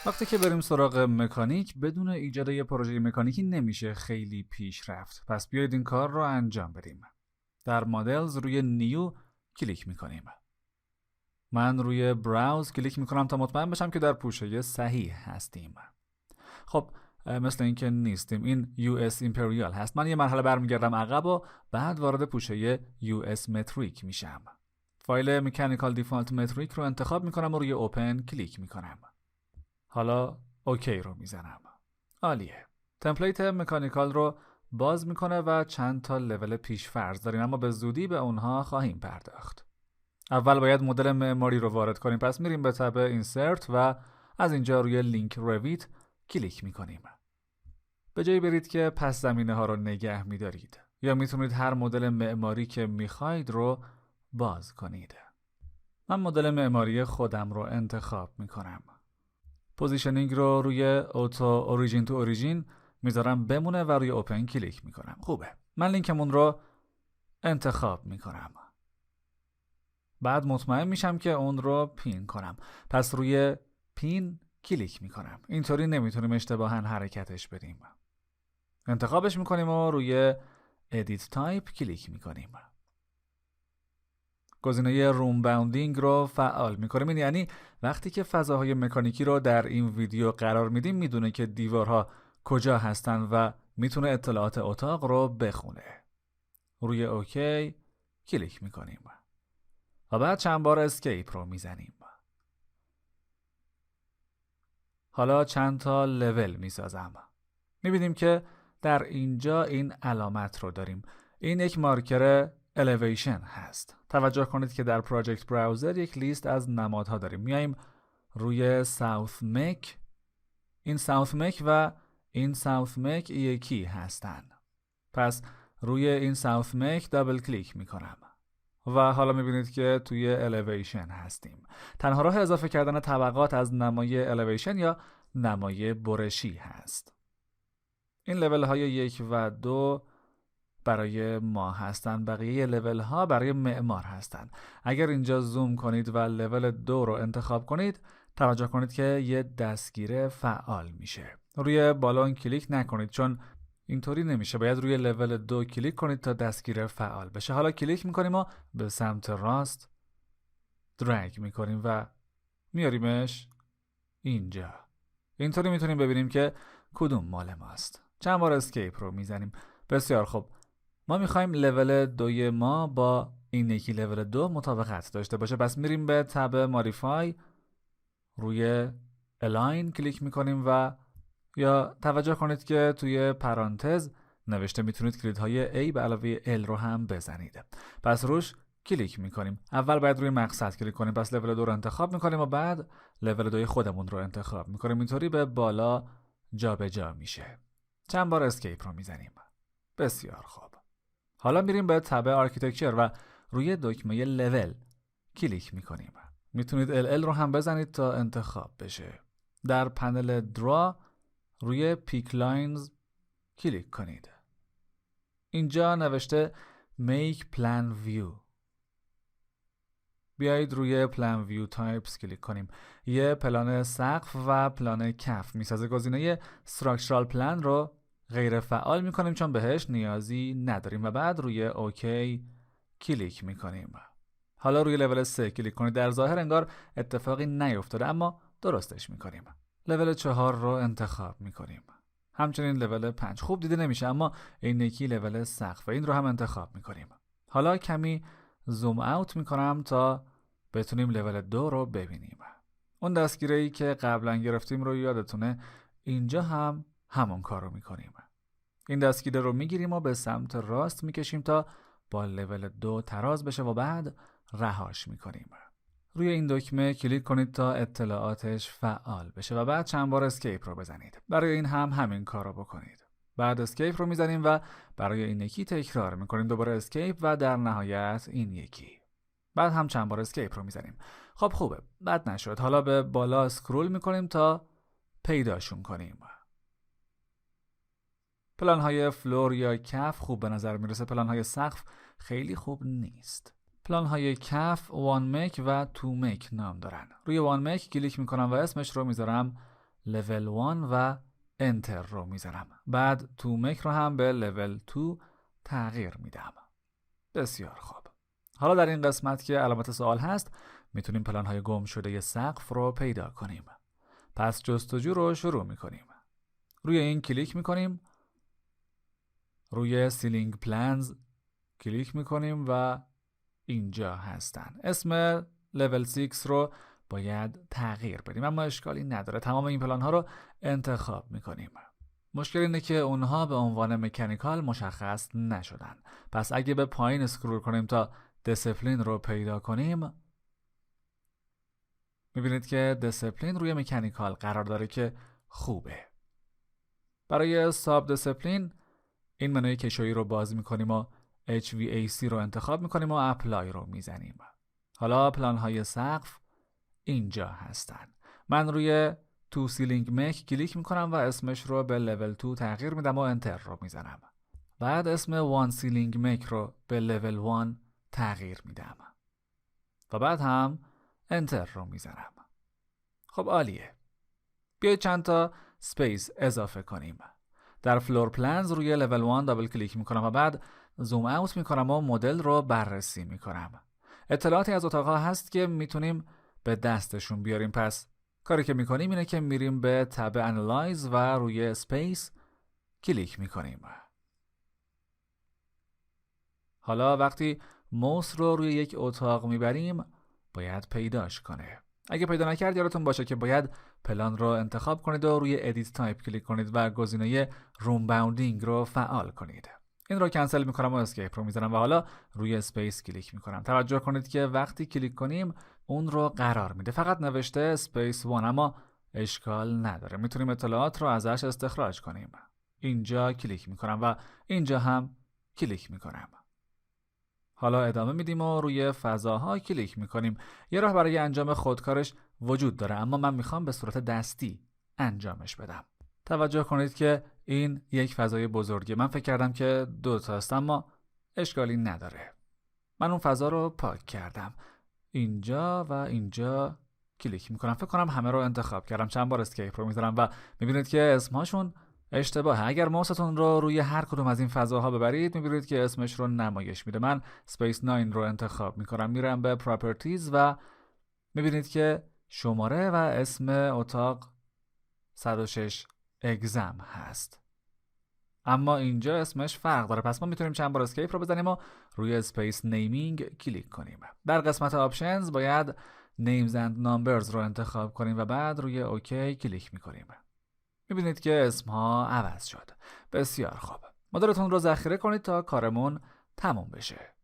وقتی که بریم سراغ مکانیک، بدون ایجاد یه پروژه مکانیکی نمیشه خیلی پیش رفت. پس بیایید این کار رو انجام بدیم. در مدلز روی نیو کلیک میکنیم. من روی براوز کلیک میکنم تا مطمئن بشم که در پوشه صحیح هستیم. خب مثل اینکه نیستیم. این US Imperial هست. من یه مرحله برمیگردم عقب و بعد وارد پوشه US Metric میشم. فایل Mechanical Default Metric رو انتخاب میکنم و روی اوپن کلیک میکنم. حالا اوکی رو میزنم. عالیه. تمپلیت مکانیکال رو باز میکنه و چند تا لول پیش فرض داریم، اما به زودی به اونها خواهیم پرداخت. اول باید مدل معماری رو وارد کنیم. پس میریم به تب اینسرت و از اینجا روی لینک رویت کلیک میکنیم. به جای برید که پس زمینه ها رو نگه میدارید یا میتونید هر مدل معماری که میخواید رو باز کنید. من مدل معماری خودم رو انتخاب میکنم. پوزیشنینگ رو روی اوتو اوریجین تو اوریجین میذارم بمونه و روی اوپن کلیک میکنم. خوبه. من لینکمون رو انتخاب میکنم. بعد مطمئن میشم که اون رو پین کنم. پس روی پین کلیک میکنم. اینطوری نمیتونیم اشتباهاً حرکتش بدیم. انتخابش میکنیم و روی ادیت تایپ کلیک میکنیم. گزینه روم باوندینگ رو فعال میکنیم. این یعنی وقتی که فضاهای مکانیکی رو در این ویدیو قرار میدیم میدونه که دیوارها کجا هستن و میتونه اطلاعات اتاق رو بخونه. روی اوکی کلیک میکنیم و بعد چند بار اسکیپ رو میزنیم. حالا چند تا لول میسازم. میبینیم که در اینجا این علامت رو داریم. این یک مارکر الیویشن هست. توجه کنید که در پراجکت براوزر یک لیست از نمادها داریم. میایم روی ساوث مک. این ساوث مک و این ساوث مک یکی هستن. پس روی این ساوث مک دابل کلیک میکنم و حالا میبینید که توی الیویشن هستیم. تنها راه اضافه کردن طبقات از نمای الیویشن یا نمای برشی هست. این لول های 1 و 2 برای ما هستن، بقیه لول ها برای معمار هستن. اگر اینجا زوم کنید و لول 2 رو انتخاب کنید، توجه کنید که یه دستگیره فعال میشه. روی بالون کلیک نکنید چون اینطوری نمیشه. باید روی لول 2 کلیک کنید تا دستگیره فعال بشه. حالا کلیک میکنیم و به سمت راست درگ میکنیم و میاریمش اینجا. اینطوری میتونیم ببینیم که کدوم مال ماست. چند بار اسکیپ رو میزنیم. بسیار خوب. ما میخوایم لول 2 ما با این یکی لول 2 مطابقت داشته باشه. پس میریم به تب ماریفای، روی الاین کلیک میکنیم و یا توجه کنید که توی پرانتز نوشته میتونید کلیدهای A به علاوه L رو هم بزنید. پس روش کلیک میکنیم. اول باید روی مقصد کلیک کنیم. پس لول 2 رو انتخاب میکنیم و بعد لول 2 خودمون رو انتخاب میکنیم. اینطوری به بالا جابجا میشه. چند بار اسکیپ رو میزنیم. بسیار خوب. حالا میریم به تب آرکیتکچر و روی دکمه لول کلیک میکنیم. میتونید LL رو هم بزنید تا انتخاب بشه. در پنل درا روی پیک لاینز کلیک کنید. اینجا نوشته Make Plan View. بیایید روی Plan View Types کلیک کنیم. یه پلان سقف و پلان کف میسازه. گزینه Structural Plan رو غیر فعال میکنیم چون بهش نیازی نداریم و بعد روی اوکی کلیک میکنیم. حالا روی لول 3 کلیک کنید. در ظاهر انگار اتفاقی نیفتاده اما درستش میکنیم. لول 4 رو انتخاب میکنیم. همچنین لول 5 خوب دیده نمیشه اما این یکی لول سقف و این رو هم انتخاب میکنیم. حالا کمی زوم اوت میکنم تا بتونیم لول 2 رو ببینیم. اون دستگیره‌ای که قبلا گرفتیم رو یادتونه، اینجا هم همون کار رو میکنیم. این دستگیره رو میگیریم و به سمت راست میکشیم تا با لول 2 تراز بشه و بعد رهاش میکنیم. روی این دکمه کلیک کنید تا اطلاعاتش فعال بشه و بعد چند بار اسکیپ رو بزنید. برای این هم همین کار رو بکنید. بعد اسکیپ رو میزنیم و برای این یکی تکرار میکنیم. دوباره اسکیپ و در نهایت این یکی. بعد هم چند بار اسکیپ رو میزنیم. خب خوبه. بد نشد. حالا به بالا اسکرول میکنیم تا پیداشون کنیم. پلان‌های فلور یا کف خوب به نظر میرسه. پلان‌های سقف خیلی خوب نیست. پلان‌های کف وان مک و تو مک نام دارن. روی وان مک کلیک میکنم و اسمش رو میذارم level 1 و انتر رو میزنم. بعد تو مک رو هم به level 2 تغییر میدم. بسیار خوب. حالا در این قسمت که علامت سوال هست میتونیم پلان‌های گم شده سقف رو پیدا کنیم. پس جستجو رو شروع میکنیم. روی این کلیک میکنیم، روی سیلینگ پلنز کلیک میکنیم و اینجا هستن. اسم level 6 رو باید تغییر بدیم، اما اشکالی نداره. تمام این پلان ها رو انتخاب میکنیم. مشکل اینه که اونها به عنوان مکانیکال مشخص نشدن. پس اگه به پایین اسکرول کنیم تا دیسپلین رو پیدا کنیم، میبینید که دیسپلین روی مکانیکال قرار داره که خوبه. برای ساب دیسپلین این منوی کشویی رو باز میکنیم و HVAC رو انتخاب میکنیم و اپلای رو میزنیم. حالا پلان های سقف اینجا هستن. من روی تو سیلینگ مک کلیک میکنم و اسمش رو به level 2 تغییر میدم و انتر رو میزنم. بعد اسم وان سیلینگ مک رو به level 1 تغییر میدم و بعد هم انتر رو میزنم. خب عالیه. بیایید چند تا سپیس اضافه کنیم. در فلور پلنز روی level 1 دابل کلیک میکنم و بعد زوم اوت میکنم و مدل رو بررسی میکنم. اطلاعاتی از اتاقها هست که میتونیم به دستشون بیاریم. پس کاری که میکنیم اینه که میریم به تب انالایز و روی سپیس کلیک میکنیم. حالا وقتی موس رو روی یک اتاق میبریم باید پیداش کنه. اگه پیدا نکرد یادتون باشه که باید پلان رو انتخاب کنید و روی ادیت تایپ کلیک کنید و گزینه روم باوندینگ رو فعال کنید. این رو کنسل میکنم و اسکیپ رو میزنم و حالا روی اسپیس کلیک میکنم. توجه کنید که وقتی کلیک کنیم اون رو قرار میده. فقط نوشته اسپیس 1 اما اشکال نداره. میتونیم اطلاعات رو ازش استخراج کنیم. اینجا کلیک میکنم و اینجا هم کلیک میکنم. حالا ادامه میدیم و روی فضاها کلیک میکنیم. یه راه برای انجام خودکارش وجود داره اما من میخوام به صورت دستی انجامش بدم. توجه کنید که این یک فضای بزرگه. من فکر کردم که 2 تا است اما اشکالی نداره. من اون فضا رو پاک کردم. اینجا و اینجا کلیک میکنم. فکر کنم همه رو انتخاب کردم. چند بار اسکیپ رو میذارم و میبینید که اسمهاشون اشتباهه. اگر ماوستون رو روی هر کدوم از این فضاها ببرید میبینید که اسمش رو نمایش میده. من سپیس 9 رو انتخاب میکنم. میرم به پراپرتیز و میبینید که شماره و اسم اتاق 106 اگزم هست. اما اینجا اسمش فرق داره. پس ما میتونیم چند بار اسکیپ رو بزنیم و روی اسپیس نیمینگ کلیک کنیم. در قسمت آپشنز باید نیمز اند نامبرز رو انتخاب کنیم و بعد روی اوکی کلیک میکنیم. میبینید که اسمها عوض شد. بسیار خوب. مدلتون رو ذخیره کنید تا کارمون تموم بشه.